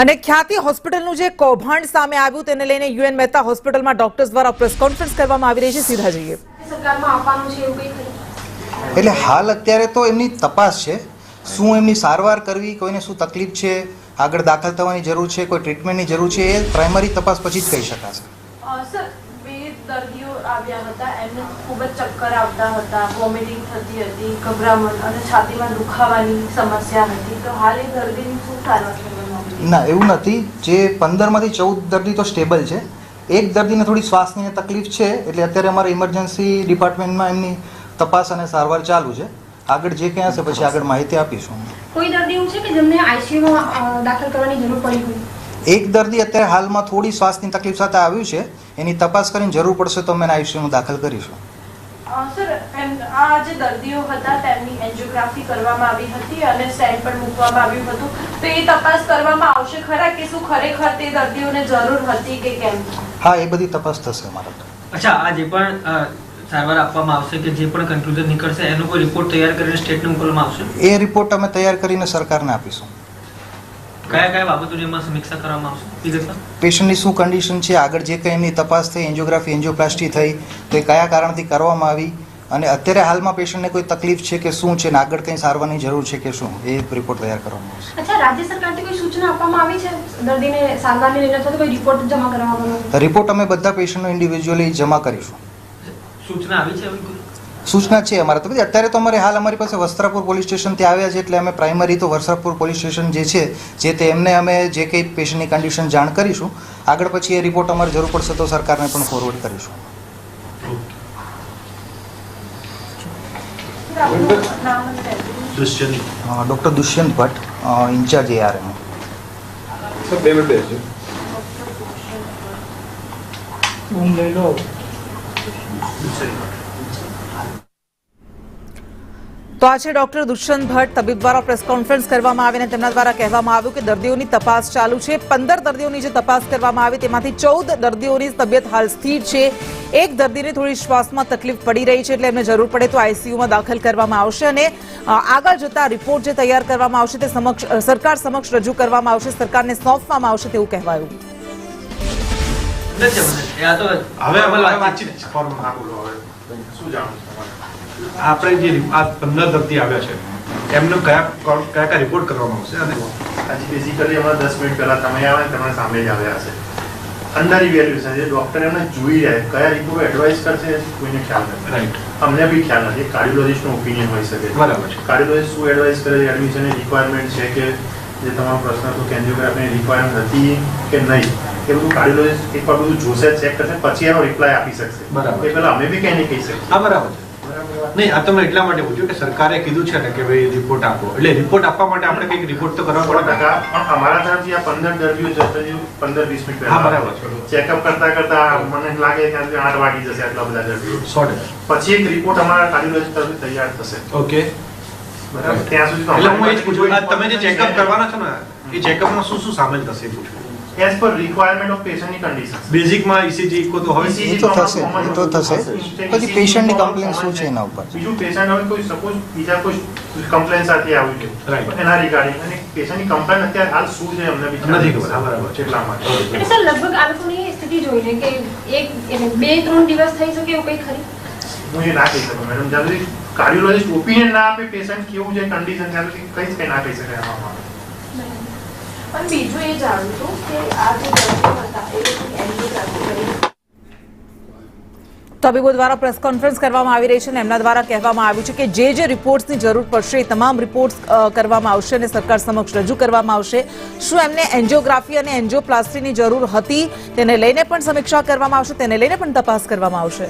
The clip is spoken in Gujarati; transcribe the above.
અને ખ્યાતિ હોસ્પિટલનું જે કૌભાંડ સામે આવ્યું તેને લઈને યુએન મહેતા હોસ્પિટલમાં ડોક્ટર્સ દ્વારા પ્રેસ કોન્ફરન્સ કરવામાં આવી રહી છે। સીધા જઈએ સરકારમાં આપવાનું છે એવું કંઈ એટલે હાલ અત્યારે તો એમની તપાસ છે, શું એમની સારવાર કરવી, કોઈને શું તકલીફ છે, આગળ દાખલ થવાની જરૂર છે, કોઈ ટ્રીટમેન્ટની જરૂર છે, એ પ્રાઇમરી તપાસ પછી જ કહી શકાશે। સર, બે દર્દીઓ આવ્યા હતા, એમને ખૂબ જ ચક્કર આવતા હતા, વોમિટિંગ થતી હતી, ગભરામણ અને છાતીમાં દુખાવાની સમસ્યા હતી, તો હાલ એ દર્દીની શું સારવાર કરવામાં આવી? ના, એવું નથી। જે 15માંથી 14 દર્દી તો સ્ટેબલ છે, એક દર્દીને થોડી શ્વાસની તકલીફ છે, એટલે અત્યારે અમારા ઇમરજન્સી ડિપાર્ટમેન્ટમાં એમની તપાસ અને સારવાર ચાલુ છે। આગળ જે ક્યાં હશે પછી આગળ માહિતી આપીશું। કોઈ દર્દી એવું છે કે જેમને આઈસીયુમાં દાખલ કરવાની જરૂર પડી હોય? એક દર્દી અત્યારે હાલમાં થોડી શ્વાસની તકલીફ સાથે આવ્યું છે, એની તપાસ કરીને જરૂર પડશે તો અમે આઈસીયુમાં દાખલ કરીશું। સર, આ જે દર્દીઓ હતા તેમની એન્જિયોગ્રાફી કરવામાં આવી હતી અને સ્ટેન્ડ પર મૂકવામાં આવ્યું હતું, તો એ તપાસ કરવામાં આવશે ખરા કે શું ખરેખર તે દર્દીઓને જરૂર હતી કે કેમ? હા, એ બધી તપાસ થશે અમારા। અચ્છા, આ જે પણ સારવાર આપવામાં આવશે કે જે પણ કન્ક્લુઝન નીકળશે એનો કોઈ રિપોર્ટ તૈયાર કરીને સ્ટેટને મોકલવામાં આવશે? એ રિપોર્ટ અમે તૈયાર કરીને સરકારને આપીશું। કયા કયા બાબતોની એમાં સમીક્ષા કરવામાં આવશે વિગતમાં? પેશન્ટની શું કન્ડિશન છે, આગળ જે કંઈ એમની તપાસ થઈ, એન્જિયોગ્રાફી એન્જિયોપ્લાસ્ટી થઈ તો એ કયા કારણથી કરવામાં આવી, અને અત્યારે હાલમાં પેશન્ટને કોઈ તકલીફ છે કે શું છે, ને આગળ કંઈ સારવારની જરૂર છે કે શું, એ રિપોર્ટ તૈયાર કરવામાં આવશે। અચ્છા, રાજ્ય સરકારથી કોઈ સૂચના આપવામાં આવી છે દર્દીને સારવારને લઈને અથવા કોઈ રિપોર્ટ જમા કરવામાં? રિપોર્ટ અમે બધા પેશન્ટનો ઇન્ડિવિજ્યુઅલી જમા કરીશું। સૂચના આવી છે એવી કોઈ? સૂચના છે અમારા તો અત્યારે તો અમારી પાસે વસ્ત્રાપુર પોલીસ સ્ટેશનથી આવ્યા છે, એટલે અમે પ્રાઇમરી તો વસ્ત્રાપુર પોલીસ સ્ટેશન જે છે જે તે એમને અમે જે કંઈ પેશન્ટની કન્ડિશન જાણ કરીશું, આગળ પછી એ રિપોર્ટ અમારે જરૂર પડશે તો સરકારને પણ ફોરવર્ડ કરીશું। Doctor Dushyant Bhatt, in charge ARM। Sir, 2 minute બેસજો। તો આ છે ડોક્ટર દુષ્યંત ભટ્ટ, તબીબ દ્વારા પ્રેસ કોન્ફરન્સ કરવામાં આવી અને તેમના દ્વારા કહેવામાં આવ્યું કે દર્દીઓની તપાસ ચાલુ છે। 15 દર્દીઓની જે તપાસ કરવામાં આવી તેમાંથી 14 દર્દીઓની તબિયત હાલ સ્થિર છે। એક દર્દીને થોડી શ્વાસમાં તકલીફ પડી રહી છે, એટલે એમને જરૂર પડે તો આઈસીયુમાં દાખલ કરવામાં આવશે અને આગળ જતા રિપોર્ટ જે તૈયાર કરવામાં આવશે તે સરકાર સમક્ષ રજૂ કરવામાં આવશે, સરકારને સોંપવામાં આવશે તેવું કહેવાયું। આપણે જે આ 15 દર્દી આવ્યા છે એમને કયા રિપોર્ટ કરવામાં આવશે? અને આજે બેઝિકલી હમણાં 10 મિનિટ પહેલા તમે આવ્યા તમારા સામે જ આવ્યા હશે। અંડર ઇવેલ્યુએશન છે, ડોક્ટર એમને જોઈ રહ્યા કયા રિપોર્ટ એડવાઇસ કરશે કોઈને ખ્યાલ નથી, રાઈટ, અમને બી ખ્યાલ નથી। કાર્ડિયોલોજિસ્ટનો ઓપિનિયન હોઈ શકે, બરાબર છે। કાર્ડિયોલોજિસ્ટ શું એડવાઇસ કરે, એડમિશનની રિક્વાયરમેન્ટ છે કે જે તમારો પ્રશ્ન હતો કે એન્જિયોગ્રાફીની રિક્વાયરમેન્ટ હતી કે નહીં, એ બધું કાર્ડિયોલોજિસ્ટ એકવાર બધું જોશે, ચેક કરશે, પછી એનો રિપ્લાય આપી શકશે। બરાબર, એ પહેલા અમે બી કંઈ નહીં કહી શકીએ। હા, બરાબર છે। નહીં, આ તો મેં એટલા માટે પૂછ્યું કે સરકારે કીધું છે ને કે ભાઈ રિપોર્ટ આપો, એટલે રિપોર્ટ આપવા માટે આપણે કંઈક રિપોર્ટ તો કરવા પડે। પણ અમારા તરફથી આ 15 દર્દીઓ જશે 15-20 મિનિટ હા, પહેલા બરાબર છે। ચેકઅપ કરતા મને લાગે કે 8 વાગી જશે આટલા બધા દર્દીઓ। 100%। પછી એક રિપોર્ટ અમારા કાર્ડિયોલોજિસ્ટ તરફથી તૈયાર થશે। ઓકે, બરાબર, ત્યાં સુધી તો એટલે હું એ જ અમારી પૂછું, આ તમે જે ચેકઅપ કરવાના છો ને એ ચેકઅપમાં શું શું સામેલ થશે એ પૂછું? એઝ પર રિક્વાયરમેન્ટ ઓફ પેશન્ટની કન્ડિશન બેઝિકમાં ECG ઇકો તો હોય, એ તો થશે, એ તો થશે, પછી પેશન્ટની કમ્પ્લેન શું છે એના ઉપર। બીજું પેશન્ટ હવે કોઈ સપોઝ બીજા કોઈ કમ્પ્લેન સાથે આવ્યું છે Right. એના રિગાર્ડિંગ, અને પેશન્ટની કમ્પ્લેન અત્યારે હાલ શું છે અમને બી ખ્યાલ નથી ખબર, હા, બરાબર છે। એટલા માટે એટલે સર, લગભગ આ લોકોની સ્થિતિ જોઈને કે 2-3 દિવસ થઈ શકે એવું કંઈ ખરી? હું એ ના કહી શકું મેડમ, જ્યાં સુધી કાર્ડિયોલોજિસ્ટ ઓપિનિયન ના આપે પેશન્ટ કેવું છે કન્ડિશન, ત્યાં સુધી કંઈ ના કહી શકાય આમાં। પણ બીજું એ જાણવું હતું કે આ જે દર્દીઓ હતા એ લોકોની એન્જિયોગ્રાફી કરી તબીબો દ્વારા પ્રેસ કોન્ફરન્સ કરવામાં આવી રહી છે અને એમના દ્વારા કહેવામાં આવ્યું છે કે જે રિપોર્ટ્સની જરૂર પડશે એ તમામ રિપોર્ટ્સ કરવામાં આવશે અને સરકાર સમક્ષ રજૂ કરવામાં આવશે। શું એમને એન્જિયોગ્રાફી અને એન્જિયોપ્લાસ્ટીની જરૂર હતી તેને લઈને પણ સમીક્ષા કરવામાં આવશે, તેને લઈને પણ તપાસ કરવામાં આવશે।